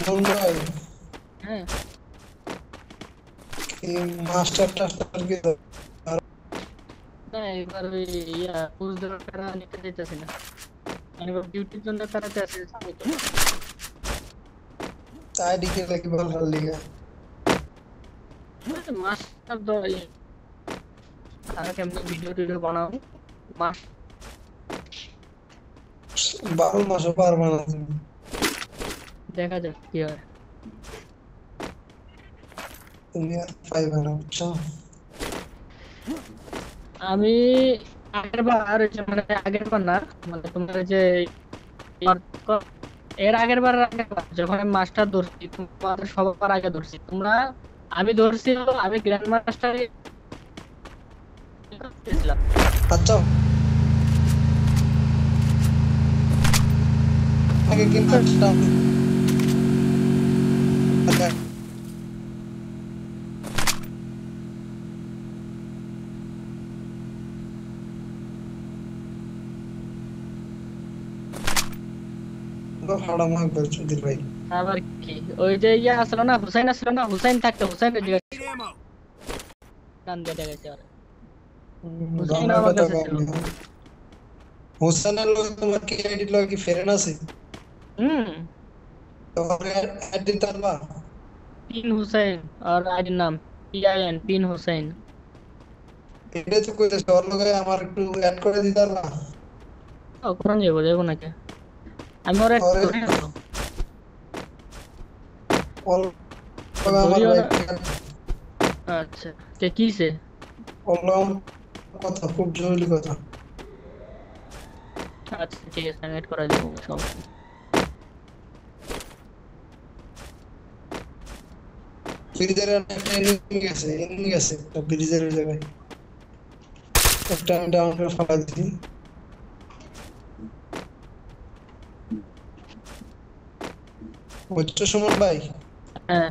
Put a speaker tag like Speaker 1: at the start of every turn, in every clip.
Speaker 1: সুমন ভাই
Speaker 2: হ্যাঁ
Speaker 1: কি মাস্টার টাস্টার কি
Speaker 2: না এবার ওই পুষ দেওয়ার টাকা নিতে চাইতেছি না, মানে ডিউটির জন্য তারাতে আছে জানো তো।
Speaker 1: তাই দিকে লাগি ভালো লিগা
Speaker 2: মাস্টার তো তারা কেমনি ভিডিও টিডিও বানাও মাস
Speaker 1: 12 মাসও পারবা না তুমি।
Speaker 2: দেখা যাক কি হয়।
Speaker 1: তুমি আর পাইবা না বুঝছো।
Speaker 2: আমি আগের বার মানে আগের বার না, মানে তোমার ওই যে এর আগের বার যখন আমি মাস্টার ধরছি তোমার সবার আগে ধরছি তোমরা, আমি ধরছি হলো আমি গ্র্যান্ড মাস্টার ছিলাম।
Speaker 1: আচ্ছা আগে কি মাস্টার হাড়া মাগ বলছো দিল ভাই।
Speaker 2: আবার কি ওই যে আসলো না, হুসাইন আসলো না, হুসাইন থাকতো, হুসাইন জিজ্ঞাসা কান দিয়ে গেছে আর হুসাইন
Speaker 1: রমের
Speaker 2: আমার
Speaker 1: কথা
Speaker 2: কাছে
Speaker 1: কম
Speaker 2: ছিল।
Speaker 1: না। হোসেনের লোক তোমার কি আইডি লোক কি ফেরেন আছে
Speaker 2: হুম।
Speaker 1: তোমার অ্যাড দিতে পারবা।
Speaker 2: পিন হুসাইন আর আইডির নাম PIN পিন হুসাইন।
Speaker 1: এটাই তো কইতেছে ওর লগে আমার একটু অ্যাড করে দিতে পারবা।
Speaker 2: ও কোরআন যাবো যাবো নাকি, আমি ওর
Speaker 1: ওরে
Speaker 2: ধরিও না।
Speaker 1: ওর লগে আমার
Speaker 2: ধরিও
Speaker 1: ভাই
Speaker 2: না। আচ্ছা কে কিসে?
Speaker 1: ওর লগে আমার কথা খুব জরুরি কথা।
Speaker 2: আচ্ছা ঠিক আছে আমি এড করে দেবো সমস্যা নেই।
Speaker 1: ব্রিজের একটা এনিমি গেছে একটা ব্রিজের জায়গায় একটা আমি ডাউন করে ফালা দিছি। বুঝছো সুমন ভাই
Speaker 2: হ্যাঁ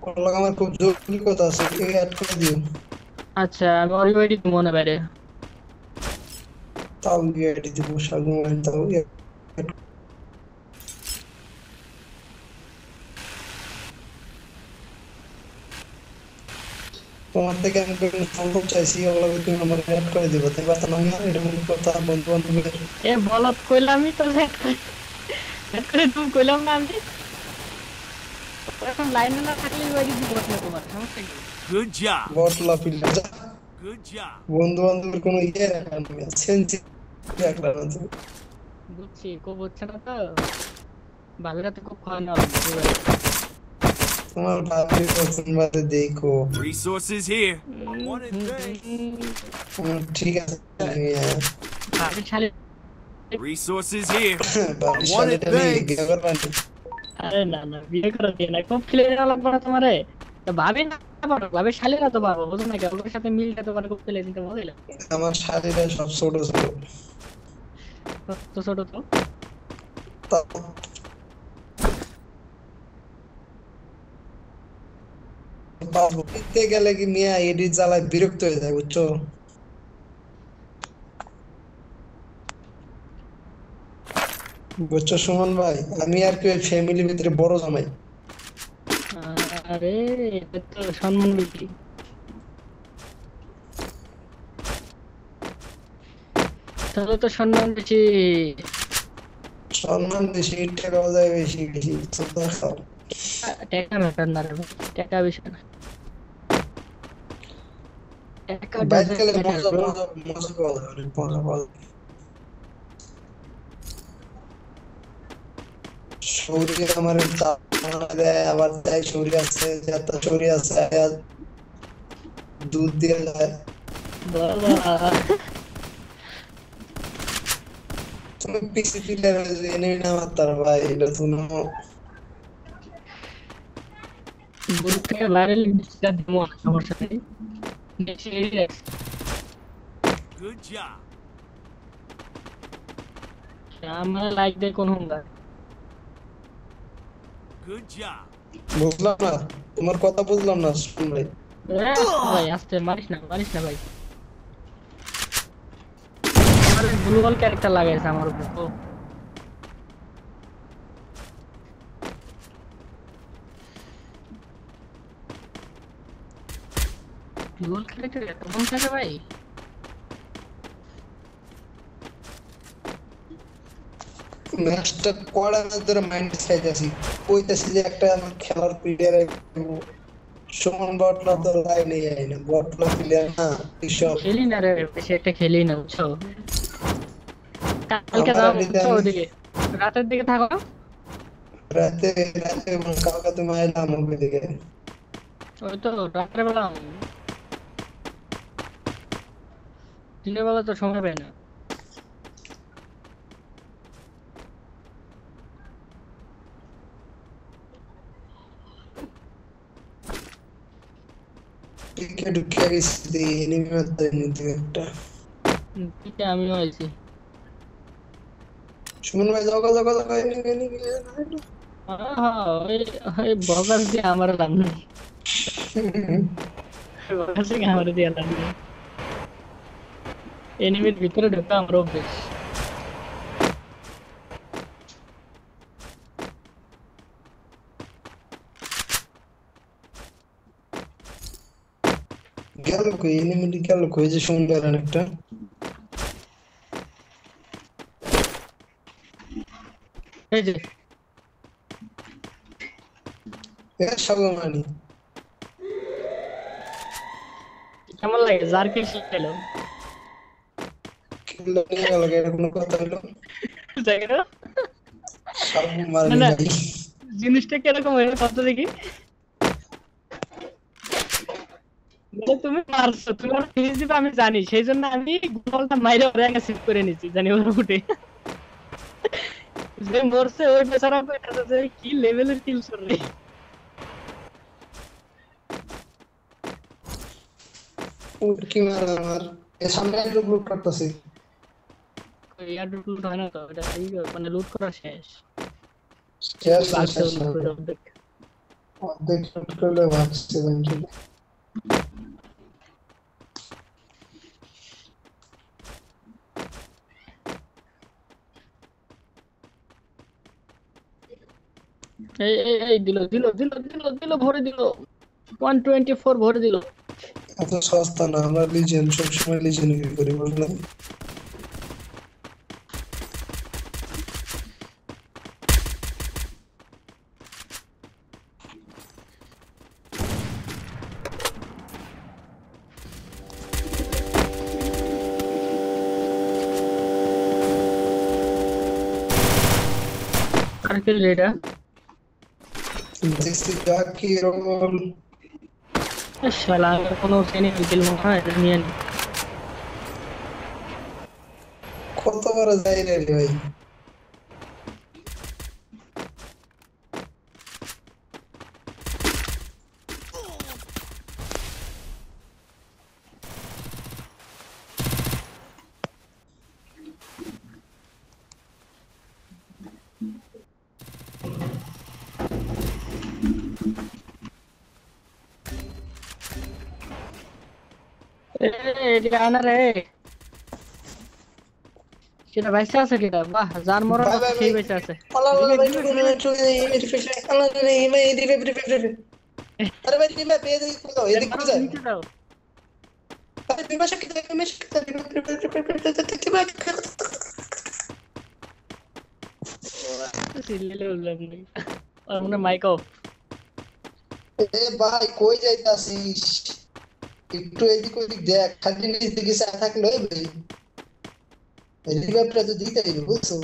Speaker 1: ওর লগে আমার খুব জরুরি কথা আছে অ্যাড করে দিও।
Speaker 2: আচ্ছা আমি ওর আইডি দিব না বাইরে।
Speaker 1: তাও গিয়ে আইডি দিব সাগু মাইন তাও তোমার থেকে আমি কোনো সম্ভব চাইছি ওর লগে তুমি আমার অ্যাড করে দিবা তাই কথা না এটা মনে কথা বন্ধু বান্ধবের।
Speaker 2: এ বলত কইলামই তো এড করে তুমি কইলাম না আমি, এখন লাইনে না থাকলে আইডি দিব না তোমার সমস্যা কি?
Speaker 3: Good job.
Speaker 1: বটলা পিল্লা যা
Speaker 3: Good job.
Speaker 1: বন্ধু বান্ধবের কোনো ইয়ে রাখা নেই সেন্সি রাখলা না তুমি।
Speaker 2: বুঝছি খুব হচ্ছে না তো, ভাবিরা তো খুব খাওয়া না বুঝতে পারি।
Speaker 1: তোমার ভাবি পছন্দ বাদে দেখো।
Speaker 3: Resources here. Wanted things.
Speaker 1: ঠিক আছে আমি
Speaker 2: ভাবি শালি,
Speaker 3: Resources here.
Speaker 1: ভাবির সাথে
Speaker 3: Wanted things.
Speaker 1: বিয়ে করবা না।
Speaker 2: আরে না না বিয়ে করে দিয়ে না, খুব খেলে লাগবে না তোমারে। তো ভাবি না পারো, ভাবি শালিরা তো পারবো বুঝো না, ওদের সাথে মিলটা তোমার খুব খেলে দিতে মজা লাগে।
Speaker 1: আমার শাড়িটা সব ছোট ছোট
Speaker 2: তো ছোট তো
Speaker 1: তাও পাবো কিনতে গেলে কি মিয়া এডি জ্বালায় বিরক্ত হয়ে যায় বুঝছো। বুঝছো সুমন ভাই আমি আর কি ওই ফ্যামিলির ভিতরে বড় জামাই।
Speaker 2: আরে এটা তো সম্মান বেশি। তাহলে তো সম্মান বেশি।
Speaker 1: সম্মান বেশি টাকাও যায় বেশি বেশি তো খাও।
Speaker 2: টাকা ম্যাটার না রে ভাই, টাকা বিষয় না, টাকা
Speaker 1: বাইরে
Speaker 2: ডাজন্ট
Speaker 1: গেলে
Speaker 2: ম্যাটার
Speaker 1: মজা
Speaker 2: ব্রো।
Speaker 1: মজা মজা পাওয়া যাবে মজা পাওয়া যাবে। শরীর আমার চাপা দেয় আবার দেয় শরীর আছে যত শরীর আছে আর দুধ দিয়ে যায়।
Speaker 2: বাবা
Speaker 1: তুমি পিসি পিলার এনে না মারতার ভাই এটা তুমি
Speaker 2: গ্রুপ থেকে ভাইরাল লিস্টটা দিব না সমস্যা নেই, বেশি রিল্যাক্স।
Speaker 3: Good job.
Speaker 2: আমার লাইক দে কোন হুঙ্গা।
Speaker 3: Good job.
Speaker 1: বুঝলাম না তোমার কথা বুঝলাম না শুন ভাই।
Speaker 2: ভাই আস্তে মারিস না মারিস না ভাই, আমার গ্লোবাল ক্যারেক্টার লাগাইছে আমার উপর তো। গোল খেলে তো এত মন থাকে ভাই।
Speaker 1: ম্যাচটা কড়া ধরে মাইন্ড চাইতেছি, কইতাছি যে একটা আমার খেলার প্লেয়ার সুমন বটলা তো লাইনে যায় না, বটলা প্লেয়ার না কৃষক।
Speaker 2: খেলি না রে, বেশি একটা খেলি না বুঝছো। কালকে
Speaker 1: আমার
Speaker 2: যাও
Speaker 1: আইডিতে
Speaker 2: বুঝছো
Speaker 1: আমি
Speaker 2: ওদিকে, রাতের দিকে থাকো।
Speaker 1: রাতে রাতে কালকে তুমি আইলাম ওই দিকে।
Speaker 2: ওই তো রাত্রে বেলা, দিনের বেলা তো সময় পাই না।
Speaker 1: ক্রিকেট খেয়েছি এনিমি মারতে নিতে একটা।
Speaker 2: দিকে আমিও আইছি।
Speaker 1: সুমন ভাই যাও যাও যাও এনিমি।
Speaker 2: হ্যাঁ, ওই ওই বগাস দিয়ে আমার লাভ নেই, বগাস দিয়ে আমার দিয়ে লাভ নেই। এনিমির ভিতরে ঢোকা আমার অভ্যেস।
Speaker 1: গেল কই এনিমি গেল কই যে সুমন ভাই একটা।
Speaker 2: এই যে
Speaker 1: এ সাগমানি
Speaker 2: কেমন লাগে জারকে খেলো,
Speaker 1: কিলো নিয়ে গেল, এটা কোনো কথা হলো?
Speaker 2: জানি না।
Speaker 1: সাগমানি
Speaker 2: না,
Speaker 1: ভাই
Speaker 2: জিনিসটা কিরকম হয়ে কত দেখি। মানে তুমি মারছো, তুমি ওর ফিনিশ দিবে আমি জানি, সেই জন্য আমি বলটা মাইরে ওরে আগে সেভ করে নিছি, জানি ওর উঠে যে মরছে ওই বেচারা কইতাছে যে কি লেভেলের কিল করে।
Speaker 1: কি মার আমার এ সামনে লুট করতেছে।
Speaker 2: ইয়ার লুট হয় না তো, এটা এই মানে লুট করা শেষ।
Speaker 1: শেষ
Speaker 2: লাগছে
Speaker 1: শেষ
Speaker 2: লুট করে অর্ধেক।
Speaker 1: অর্ধেক লুট করলে ভাগছে এভেন্টুয়ালি।
Speaker 2: এই দিল দিল দিল দিল দিল ভরে দিল, 124 ভরে দিল।
Speaker 1: এত সস্তা না, আমরা লিজেন্ড সবসময় লিজেন্ড করি বুঝলাম।
Speaker 2: আর কি রেডা
Speaker 1: দেখছি কি রোল
Speaker 2: শালা, আমার কোনো ট্রেনে কিল মনে হয় এটা নিয়ে নি।
Speaker 1: কত বড় যাই রে ভাই।
Speaker 2: এদিকে আয় না রে, সেটা বাইসে আছে কিটা, বাহ যার মরণ
Speaker 1: ভাই,
Speaker 2: আছে
Speaker 1: ভাই,
Speaker 2: সেই
Speaker 1: ভাই।
Speaker 2: বাইসে আছে।
Speaker 1: আল্লাহ আল্লাহ ভাই
Speaker 2: দিবে,
Speaker 1: তুমি
Speaker 2: দিবে,
Speaker 1: চলে ইমেজ ফেসে আল্লাহ রে ইমেজ রিভাইভ। আরে ভাই তুমি পেয়ে দিই তো এদিক
Speaker 2: মারো,
Speaker 1: করে যায়।
Speaker 2: নিচে দাও।
Speaker 1: আরে বিমাশ কি দেখ বিমাশ কি দেখ
Speaker 2: সিলেলে উঠলাম নি। আর মনে মাইক অফ।
Speaker 1: এ ভাই কই যাইতাছিস? একটু এদিক ওদিক দেখ, খালি নিচ দিকে চা থাকলে ভাই রিভাইভটা তো দিতে হইবে বুঝছো।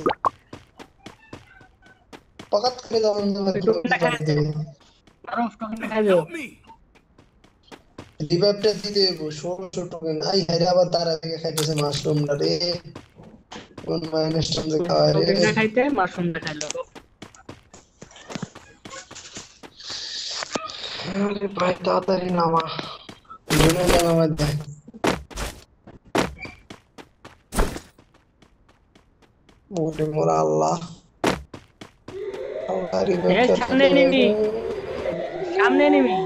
Speaker 1: পকাত করে দাও
Speaker 2: মারো, টোকেন দেখাই দিও।
Speaker 3: Help me!
Speaker 1: রিভাইভটা দিতে হইব, 16 টোকেন। আই হাইরে আবার তার আগে খাইতেছে মাশরুমটা রে, কোন মাইনাসটা যে খাওয়া রে।
Speaker 2: টোকেন দেখাইতে মাশরুম দেখাইলো।
Speaker 1: আরে ভাই তাড়াতাড়ি নামা, জুনে নামা দেখ। ওরে মোর আল্লাহ, আল্লাহ রিভাইভ
Speaker 2: সামনে নিবি, সামনে নিবি।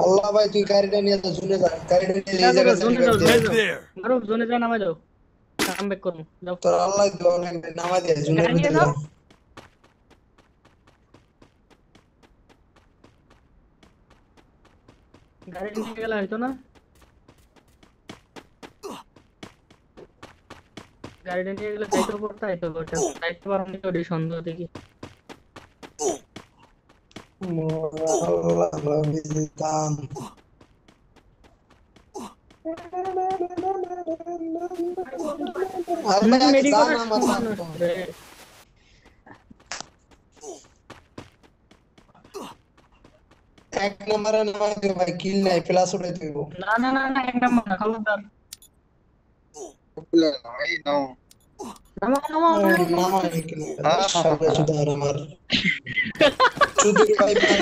Speaker 1: আল্লাহ ভাই তুই গাড়িটা নিয়ে যা, জুনে যা, গাড়িটা নিয়ে এই জায়গায়
Speaker 2: জোনে যাও,
Speaker 1: রিভাইভ
Speaker 2: জোনে
Speaker 1: দে।
Speaker 2: যাও।
Speaker 3: There!
Speaker 2: মারো, জোনে যাও, নামাই যাও। কামব্যাক করুন, যাও।
Speaker 1: তোর আল্লাহ দোয়া লাগে নামা দে, জুনের
Speaker 2: গাড়ি নিয়ে
Speaker 1: ভিতরে
Speaker 2: যাও।
Speaker 1: যা।
Speaker 2: গাড়ি নিয়ে গেলে হয়তো না, গাড়িটা নিয়ে গেলে যাইতে পড়তে হয়তো, ওটা যাইতে পারো নি ওই সন্দেহ দেখি।
Speaker 1: দিতাম আর ভাই আগে
Speaker 2: মেডিকেল
Speaker 1: জান আমার লাগতো। এক নম্বরে নামাই দিও ভাই, কিল নাই, প্লাস উঠে দিব।
Speaker 2: না না না না, এক নম্বর না, খবরদার। নামা নামা
Speaker 1: নামাই কিল সামনে সুধার আমার চৌধুরী ভাই ভাই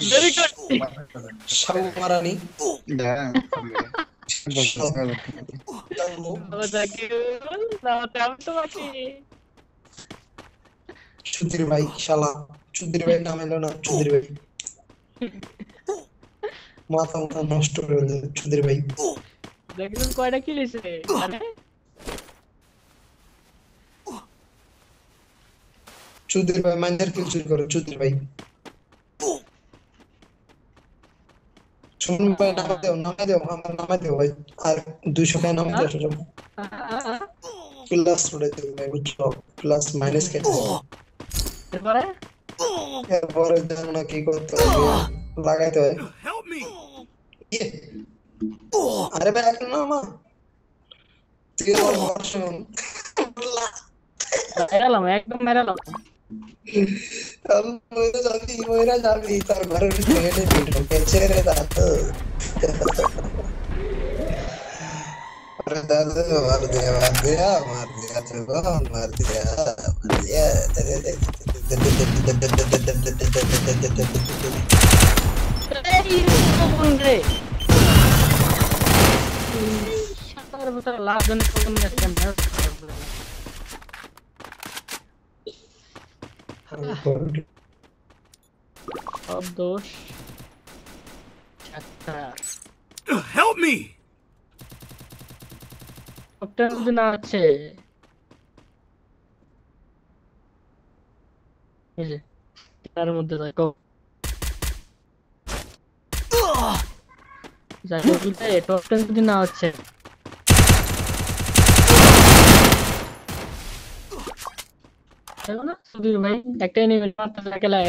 Speaker 2: ভেরি গুড।
Speaker 1: শাহু মারানি চৌধুরী ভাই শালা, চৌধুরী ভাই নাম এলো না, চৌধুরী ভাই মাথা মাথা নষ্ট করে দিল চৌধুরী ভাই।
Speaker 2: দেখলেন কয়টা কি লিছে মানে
Speaker 1: চৌধুরী ভাই মাইন্ডার কিল চুরি করে চৌধুরী ভাই। শুনুন ভাই, নামাই দেও আমার, নামাই দেও ভাই, আর 200 টাকা নামাই দেও সব প্লাস উঠে দেব ভাই, বুঝছো, প্লাস মাইনাস কেটে
Speaker 2: এরপরে
Speaker 1: এরপরে জানো না কি করতে হবে, লাগাইতে হয়।
Speaker 3: Help me!
Speaker 1: ইয়ে, আরে ভাই এখন না মা তুই আমার ভার্সন
Speaker 2: মেরালাম, একদম মেরালাম।
Speaker 1: ময়রা যাবি তার ঘরের ভিতরে ঢুকে ছেড়ে দাঁত দাদু মার দিয়া মার দিয়া মার দিয়া মার দিয়া মার দিয়া
Speaker 2: এই কোন রে সাতার ভিতর লাভ জন কোন গেছে সব দোষ সাতার।
Speaker 3: Help me!
Speaker 2: সবটা যদি না আছে এই যে তার মধ্যে দেখো যাই বলতে টপ 10 যদি না হচ্ছে দেখো না সুধীর ভাই একটা এনিমি মারতে লাগে